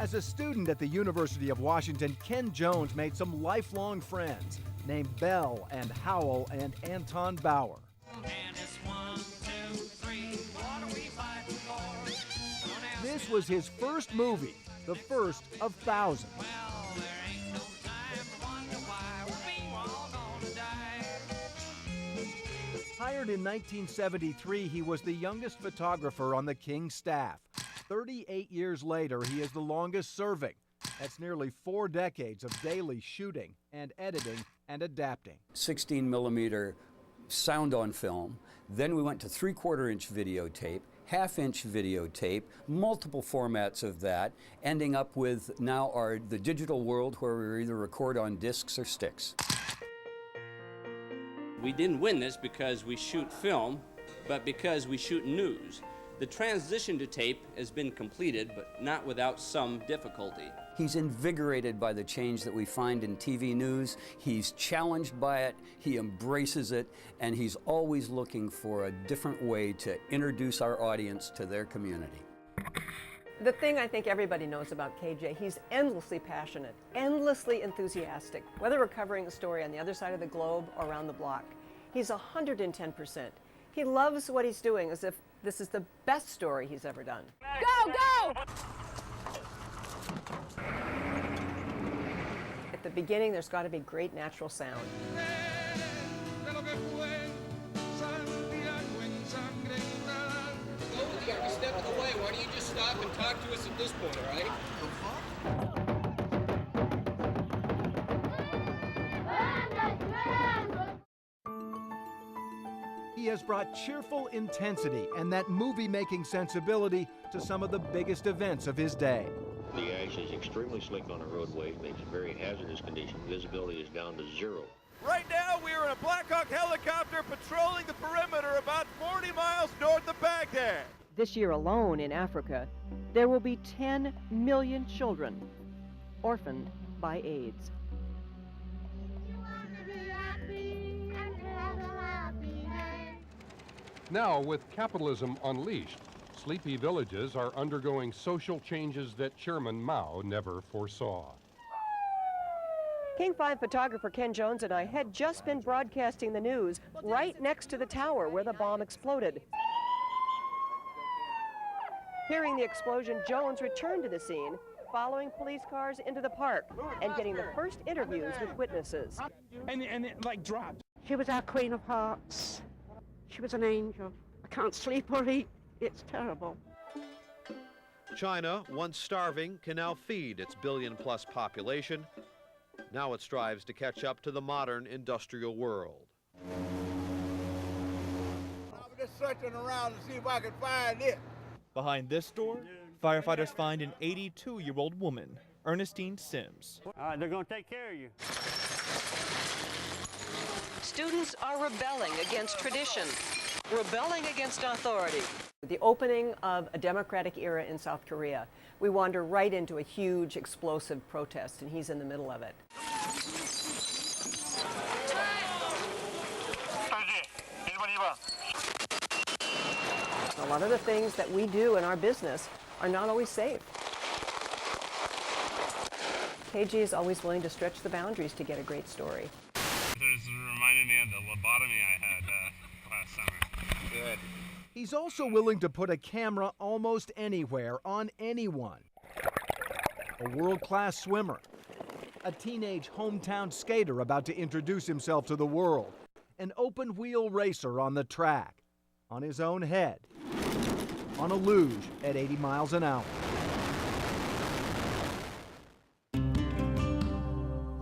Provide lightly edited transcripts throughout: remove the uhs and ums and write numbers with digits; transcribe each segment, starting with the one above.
As a student at the University of Washington, Ken Jones made some lifelong friends named Belle and Howell and Anton Bauer. And it's 1, 2, 3, what are we fighting for? This was his first movie, the first of thousands. Well, there ain't no time to wonder why we're all gonna die. Hired in 1973, he was the youngest photographer on the King's staff. 38 years later, he is the longest serving. That's nearly 4 decades of daily shooting and editing and adapting. 16 millimeter sound on film. Then we went to 3/4 inch videotape, half-inch videotape, multiple formats of that, ending up with now the digital world where we either record on discs or sticks. We didn't win this because we shoot film, but because we shoot news. The transition to tape has been completed, but not without some difficulty. He's invigorated by the change that we find in TV news. He's challenged by it, he embraces it, and he's always looking for a different way to introduce our audience to their community. The thing I think everybody knows about KJ, he's endlessly passionate, endlessly enthusiastic, whether we're covering a story on the other side of the globe or around the block. He's 110%. He loves what he's doing as if this is the best story he's ever done. Go, go! At the beginning, there's got to be great natural sound. You're stepping away. Why don't you just stop and talk to us at this point, all right? He has brought cheerful intensity and that movie-making sensibility to some of the biggest events of his day. The ash is extremely slick on a roadway, makes it very hazardous condition. Visibility is down to 0. Right now, we are in a Black Hawk helicopter patrolling the perimeter about 40 miles north of Baghdad. This year alone in Africa, there will be 10 million children orphaned by AIDS. Now, with capitalism unleashed, sleepy villages are undergoing social changes that Chairman Mao never foresaw. King 5 photographer Ken Jones and I had just been broadcasting the news right next to the tower where the bomb exploded. Hearing the explosion, Jones returned to the scene, following police cars into the park and getting the first interviews with witnesses. And it like dropped. She was our Queen of Hearts. She was an angel. I can't sleep or eat. It's terrible. China, once starving, can now feed its billion-plus population. Now it strives to catch up to the modern industrial world. I'm just searching around to see if I can find it. Behind this door, firefighters find an 82-year-old woman, Ernestine Sims. All right, they're going to take care of you. Students are rebelling against tradition, rebelling against authority. The opening of a democratic era in South Korea, we wander right into a huge explosive protest, and he's in the middle of it. A lot of the things that we do in our business are not always safe. KG is always willing to stretch the boundaries to get a great story. This reminded me of the lobotomy I had last summer. Good. He's also willing to put a camera almost anywhere on anyone. A world-class swimmer, a teenage hometown skater about to introduce himself to the world, an open-wheel racer on the track, on his own head, on a luge at 80 miles an hour.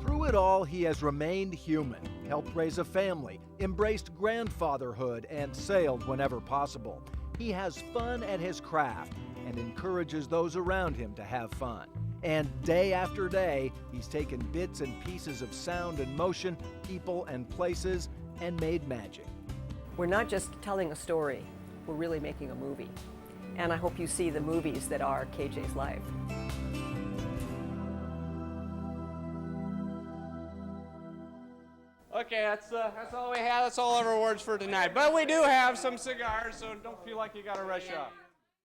Through it all, he has remained human, helped raise a family, embraced grandfatherhood, and sailed whenever possible. He has fun at his craft and encourages those around him to have fun. And day after day, he's taken bits and pieces of sound and motion, people and places, and made magic. We're not just telling a story, we're really making a movie. And I hope you see the movies that are KJ's life. Okay, that's all we have. That's all of our words for tonight. But we do have some cigars, so don't feel like you got to rush off.